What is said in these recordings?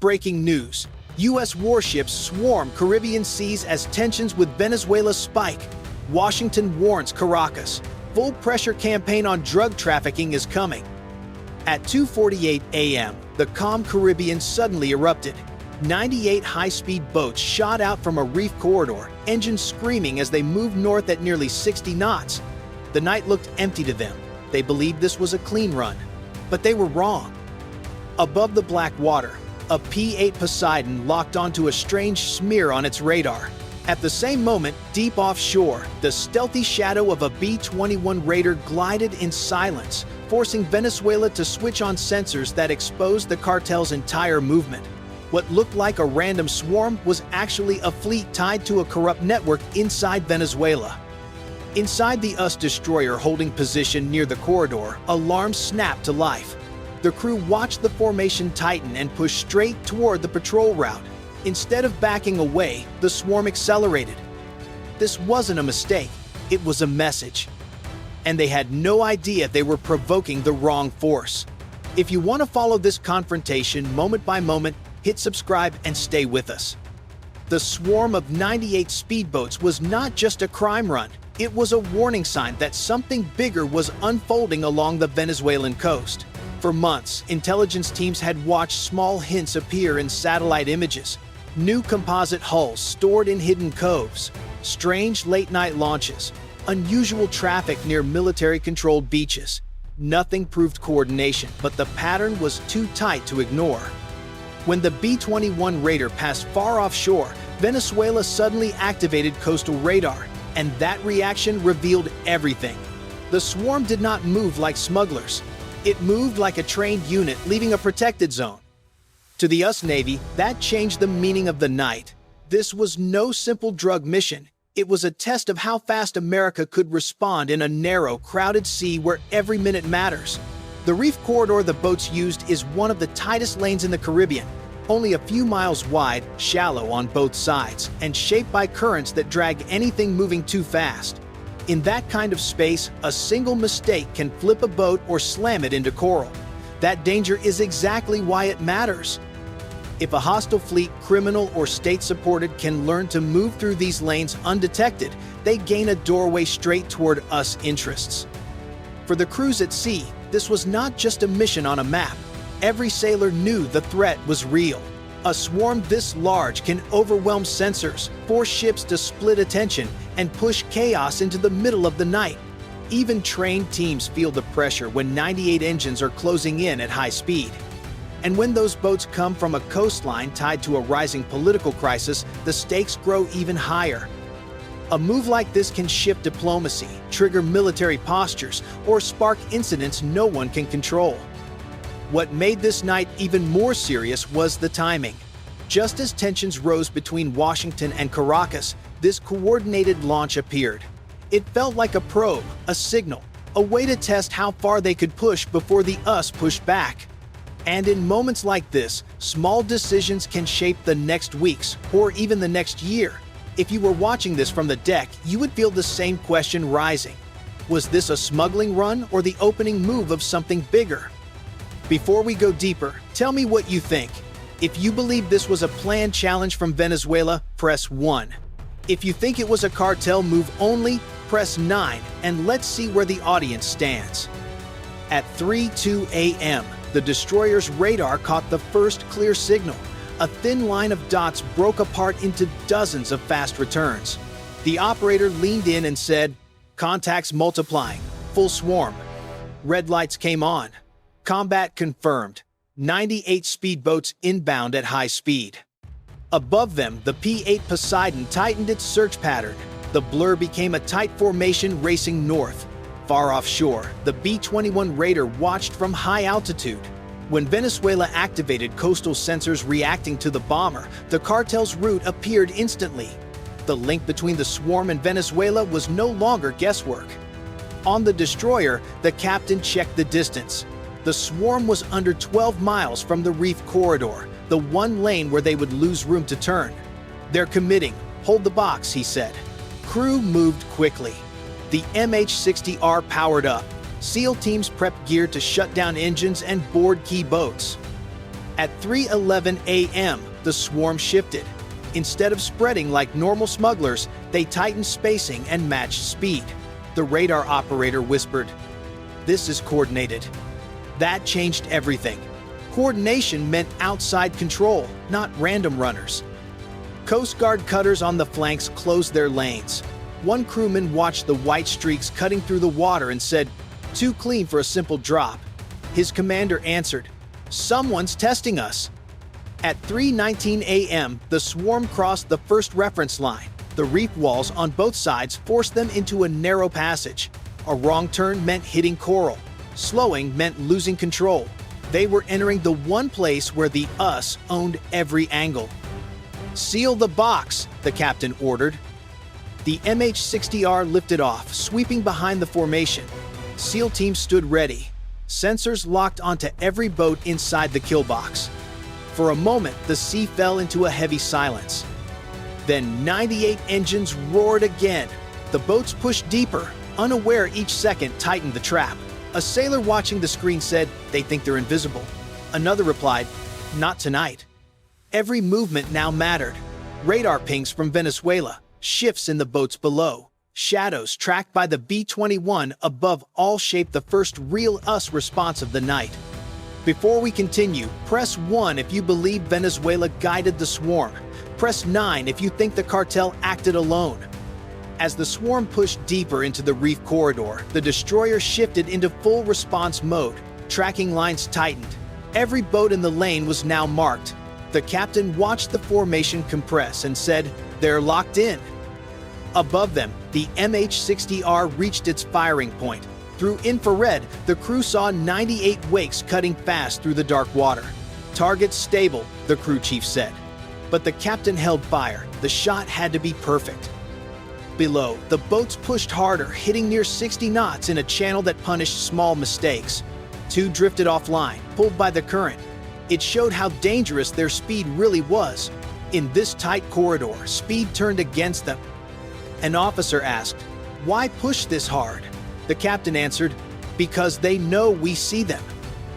breaking news. U.S. warships swarm Caribbean seas as tensions with Venezuela spike. Washington warns Caracas. Full pressure campaign on drug trafficking is coming. At 2:48 a.m., the calm Caribbean suddenly erupted. 98 high-speed boats shot out from a reef corridor, engines screaming as they moved north at nearly 60 knots. The night looked empty to them. They believed this was a clean run. But they were wrong. Above the black water, a P-8 Poseidon locked onto a strange smear on its radar. At the same moment, deep offshore, the stealthy shadow of a B-21 raider glided in silence, forcing Venezuela to switch on sensors that exposed the cartel's entire movement. What looked like a random swarm was actually a fleet tied to a corrupt network inside Venezuela. Inside the US destroyer holding position near the corridor, alarms snapped to life. The crew watched the formation tighten and push straight toward the patrol route. Instead of backing away, the swarm accelerated. This wasn't a mistake, it was a message. And they had no idea they were provoking the wrong force. If you want to follow this confrontation moment by moment, hit subscribe and stay with us. The swarm of 98 speedboats was not just a crime run, it was a warning sign that something bigger was unfolding along the Venezuelan coast. For months, intelligence teams had watched small hints appear in satellite images. New composite hulls stored in hidden coves, strange late-night launches, unusual traffic near military-controlled beaches. Nothing proved coordination, but the pattern was too tight to ignore. When the B-21 raider passed far offshore, Venezuela suddenly activated coastal radar, and that reaction revealed everything. The swarm did not move like smugglers. It moved like a trained unit leaving a protected zone. To the US Navy, that changed the meaning of the night. This was no simple drug mission. It was a test of how fast America could respond in a narrow, crowded sea where every minute matters. The reef corridor the boats used is one of the tightest lanes in the Caribbean, only a few miles wide, shallow on both sides, and shaped by currents that drag anything moving too fast. In that kind of space, a single mistake can flip a boat or slam it into coral. That danger is exactly why it matters. If a hostile fleet, criminal or state-supported, can learn to move through these lanes undetected, they gain a doorway straight toward US interests. For the crews at sea, this was not just a mission on a map. Every sailor knew the threat was real. A swarm this large can overwhelm sensors, force ships to split attention, and push chaos into the middle of the night. Even trained teams feel the pressure when 98 engines are closing in at high speed. And when those boats come from a coastline tied to a rising political crisis, the stakes grow even higher. A move like this can shift diplomacy, trigger military postures, or spark incidents no one can control. What made this night even more serious was the timing. Just as tensions rose between Washington and Caracas, this coordinated launch appeared. It felt like a probe, a signal, a way to test how far they could push before the US pushed back. And in moments like this, small decisions can shape the next weeks or even the next year. If you were watching this from the deck, you would feel the same question rising. Was this a smuggling run or the opening move of something bigger? Before we go deeper, tell me what you think. If you believe this was a planned challenge from Venezuela, press 1. If you think it was a cartel move only, press 9, and let's see where the audience stands. At 3:02 a.m., the destroyer's radar caught the first clear signal. A thin line of dots broke apart into dozens of fast returns. The operator leaned in and said, "Contacts multiplying, full swarm." Red lights came on. Combat confirmed. 98 speedboats inbound at high speed. Above them, the P-8 Poseidon tightened its search pattern. The blur became a tight formation racing north. Far offshore, the B-21 raider watched from high altitude. When Venezuela activated coastal sensors reacting to the bomber, the cartel's route appeared instantly. The link between the swarm and Venezuela was no longer guesswork. On the destroyer, the captain checked the distance. The swarm was under 12 miles from the reef corridor, the one lane where they would lose room to turn. "They're committing. Hold the box," he said. Crew moved quickly. The MH-60R powered up. SEAL teams prepped gear to shut down engines and board key boats. At 3:11 a.m., the swarm shifted. Instead of spreading like normal smugglers, they tightened spacing and matched speed. The radar operator whispered, "This is coordinated." That changed everything. Coordination meant outside control, not random runners. Coast Guard cutters on the flanks closed their lanes. One crewman watched the white streaks cutting through the water and said, "Too clean for a simple drop." His commander answered, "Someone's testing us." At 3:19 a.m., the swarm crossed the first reference line. The reef walls on both sides forced them into a narrow passage. A wrong turn meant hitting coral. Slowing meant losing control. They were entering the one place where the us owned every angle. "Seal the box," the captain ordered. The MH-60R lifted off, sweeping behind the formation. SEAL teams stood ready. Sensors locked onto every boat inside the kill box. For a moment, the sea fell into a heavy silence. Then 98 engines roared again. The boats pushed deeper, unaware each second tightened the trap. A sailor watching the screen said, "They think they're invisible." Another replied, "Not tonight." Every movement now mattered. Radar pings from Venezuela, shifts in the boats below. Shadows tracked by the B-21 above all shaped the first real us response of the night. Before we continue, press 1 if you believe Venezuela guided the swarm. Press 9 if you think the cartel acted alone. As the swarm pushed deeper into the reef corridor, the destroyer shifted into full response mode. Tracking lines tightened. Every boat in the lane was now marked. The captain watched the formation compress and said, "They're locked in." Above them, the MH-60R reached its firing point. Through infrared, the crew saw 98 wakes cutting fast through the dark water. "Target stable," the crew chief said. But the captain held fire. The shot had to be perfect. Below, the boats pushed harder, hitting near 60 knots in a channel that punished small mistakes. Two drifted offline, pulled by the current. It showed how dangerous their speed really was. In this tight corridor, speed turned against them. An officer asked, "Why push this hard?" The captain answered, "Because they know we see them."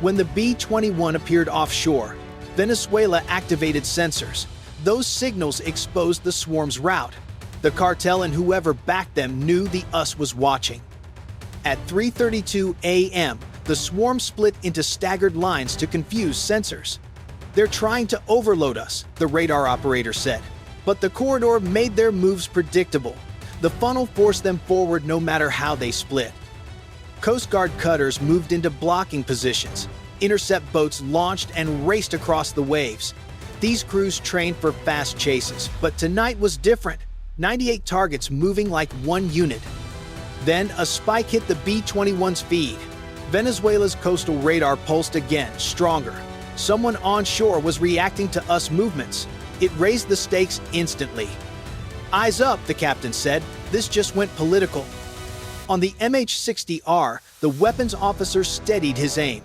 When the B-21 appeared offshore, Venezuela activated sensors. Those signals exposed the swarm's route. The cartel and whoever backed them knew the us was watching. At 3:32 a.m., the swarm split into staggered lines to confuse sensors. "They're trying to overload us," the radar operator said. But the corridor made their moves predictable. The funnel forced them forward no matter how they split. Coast Guard cutters moved into blocking positions. Intercept boats launched and raced across the waves. These crews trained for fast chases, but tonight was different. 98 targets moving like one unit. Then a spike hit the B-21's feed. Venezuela's coastal radar pulsed again, stronger. Someone onshore was reacting to us movements. It raised the stakes instantly. "Eyes up," the captain said. "This just went political." On the MH-60R, the weapons officer steadied his aim.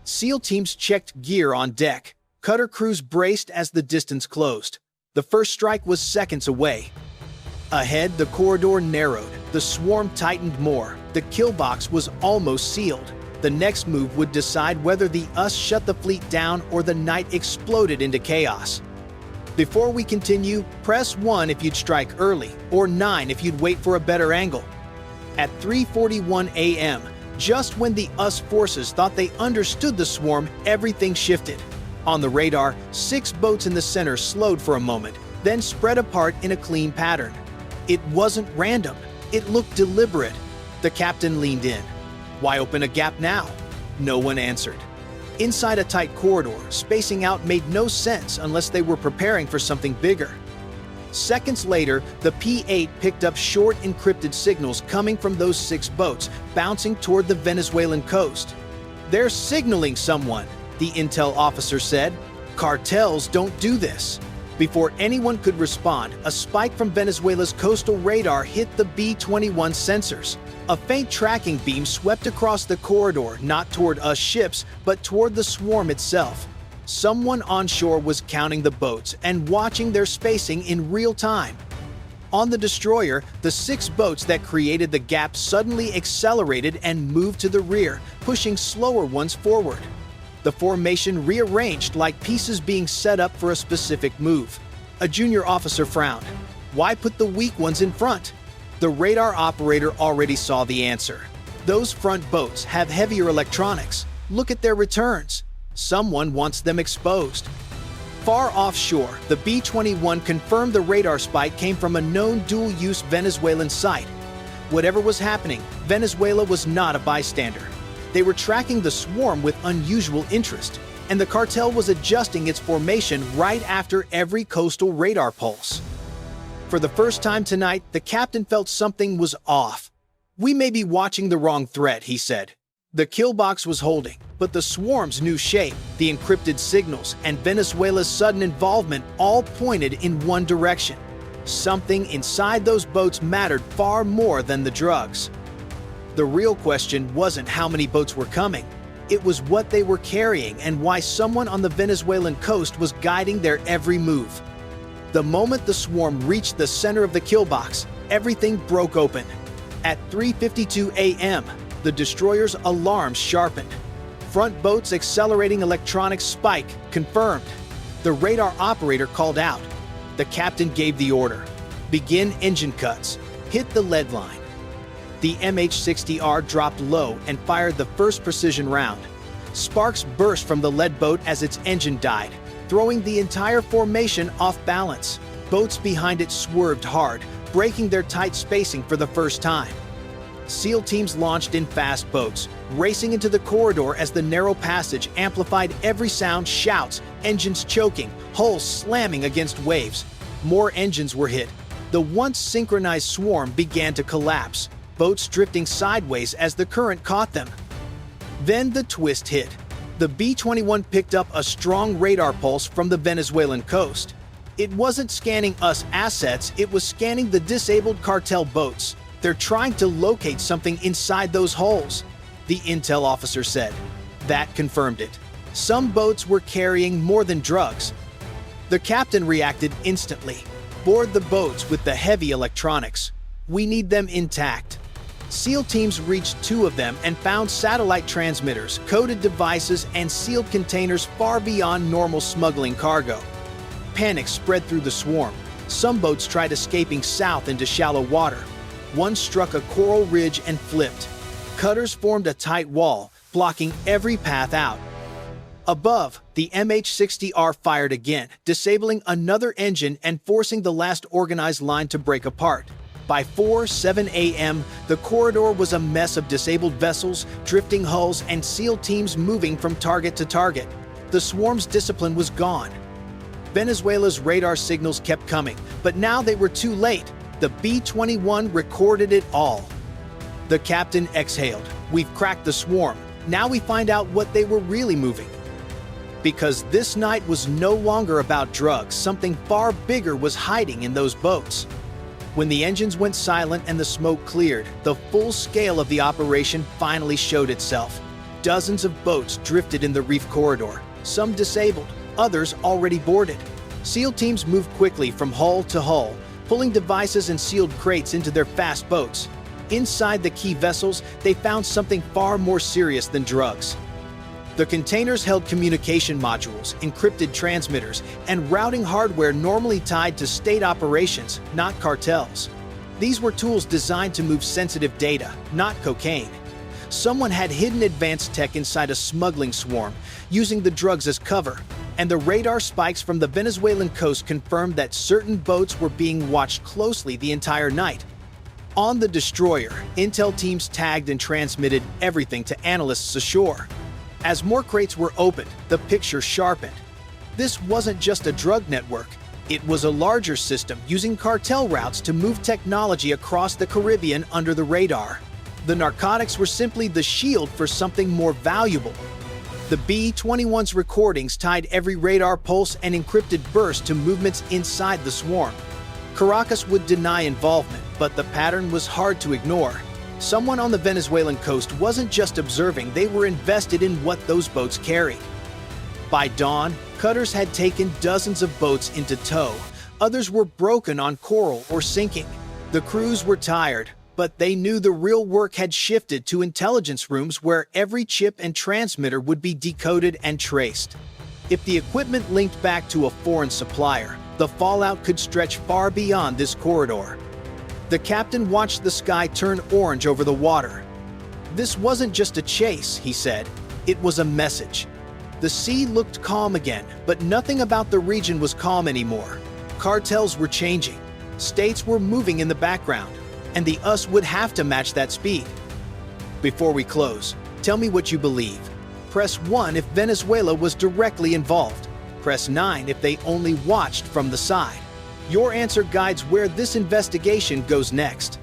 SEAL teams checked gear on deck. Cutter crews braced as the distance closed. The first strike was seconds away. Ahead, the corridor narrowed. The swarm tightened more. The kill box was almost sealed. The next move would decide whether the us shut the fleet down or the night exploded into chaos. Before we continue, press 1 if you'd strike early, or 9 if you'd wait for a better angle. At 3:41 a.m., just when the us forces thought they understood the swarm, everything shifted. On the radar, 6 boats in the center slowed for a moment, then spread apart in a clean pattern. It wasn't random. It looked deliberate. The captain leaned in. "Why open a gap now?" No one answered. Inside a tight corridor, spacing out made no sense unless they were preparing for something bigger. Seconds later, the P-8 picked up short encrypted signals coming from those 6 boats, bouncing toward the Venezuelan coast. "They're signaling someone," the intel officer said. "Cartels don't do this." Before anyone could respond, a spike from Venezuela's coastal radar hit the B-21 sensors. A faint tracking beam swept across the corridor, not toward us ships, but toward the swarm itself. Someone onshore was counting the boats and watching their spacing in real time. On the destroyer, the 6 boats that created the gap suddenly accelerated and moved to the rear, pushing slower ones forward. the formation rearranged like pieces being set up for a specific move. A junior officer frowned. Why put the weak ones in front? The radar operator already saw the answer. Those front boats have heavier electronics. Look at their returns. Someone wants them exposed. Far offshore, the B-21 confirmed the radar spike came from a known dual-use Venezuelan site. Whatever was happening, Venezuela was not a bystander. They were tracking the swarm with unusual interest, and the cartel was adjusting its formation right after every coastal radar pulse. For the first time tonight, the captain felt something was off. "We may be watching the wrong threat," he said. The kill box was holding, but the swarm's new shape, the encrypted signals, and Venezuela's sudden involvement all pointed in one direction. Something inside those boats mattered far more than the drugs. The real question wasn't how many boats were coming. It was what they were carrying and why someone on the Venezuelan coast was guiding their every move. The moment the swarm reached the center of the kill box, everything broke open. At 3:52 a.m., the destroyer's alarms sharpened. Front boats accelerating electronic spike confirmed. The radar operator called out. The captain gave the order. Begin engine cuts. Hit the lead line. The MH-60R dropped low and fired the first precision round. Sparks burst from the lead boat as its engine died, throwing the entire formation off balance. Boats behind it swerved hard, breaking their tight spacing for the first time. SEAL teams launched in fast boats, racing into the corridor as the narrow passage amplified every sound: shouts, engines choking, hulls slamming against waves. More engines were hit. The once synchronized swarm began to collapse, boats drifting sideways as the current caught them. Then the twist hit. The B-21 picked up a strong radar pulse from the Venezuelan coast. It wasn't scanning us assets, it was scanning the disabled cartel boats. They're trying to locate something inside those holes, the intel officer said. That confirmed it. Some boats were carrying more than drugs. The captain reacted instantly. Board the boats with the heavy electronics. We need them intact. SEAL teams reached 2 of them and found satellite transmitters, coded devices, and sealed containers far beyond normal smuggling cargo. Panic spread through the swarm. Some boats tried escaping south into shallow water. One struck a coral ridge and flipped. Cutters formed a tight wall, blocking every path out. Above, the MH-60R fired again, disabling another engine and forcing the last organized line to break apart. By 4:07 a.m., the corridor was a mess of disabled vessels, drifting hulls, and SEAL teams moving from target to target. The swarm's discipline was gone. Venezuela's radar signals kept coming, but now they were too late. The B-21 recorded it all. The captain exhaled. We've cracked the swarm. Now we find out what they were really moving. Because this night was no longer about drugs, something far bigger was hiding in those boats. When the engines went silent and the smoke cleared, the full scale of the operation finally showed itself. Dozens of boats drifted in the reef corridor, some disabled, others already boarded. SEAL teams moved quickly from hull to hull, pulling devices and sealed crates into their fast boats. Inside the key vessels, they found something far more serious than drugs. The containers held communication modules, encrypted transmitters, and routing hardware normally tied to state operations, not cartels. These were tools designed to move sensitive data, not cocaine. Someone had hidden advanced tech inside a smuggling swarm, using the drugs as cover, and the radar spikes from the Venezuelan coast confirmed that certain boats were being watched closely the entire night. On the destroyer, intel teams tagged and transmitted everything to analysts ashore. As more crates were opened, the picture sharpened. This wasn't just a drug network. It was a larger system using cartel routes to move technology across the Caribbean under the radar. The narcotics were simply the shield for something more valuable. The B-21's recordings tied every radar pulse and encrypted burst to movements inside the swarm. Caracas would deny involvement, but the pattern was hard to ignore. Someone on the Venezuelan coast wasn't just observing, they were invested in what those boats carried. By dawn, cutters had taken dozens of boats into tow. Others were broken on coral or sinking. The crews were tired, But they knew the real work had shifted to intelligence rooms where every chip and transmitter would be decoded and traced. If the equipment linked back to a foreign supplier, the fallout could stretch far beyond this corridor. The captain watched the sky turn orange over the water. "This wasn't just a chase," he said. "It was a message." The sea looked calm again, but nothing about the region was calm anymore. Cartels were changing. States were moving in the background, and the US would have to match that speed. Before we close, tell me what you believe. Press 1 if Venezuela was directly involved. Press 9 if they only watched from the side. Your answer guides where this investigation goes next.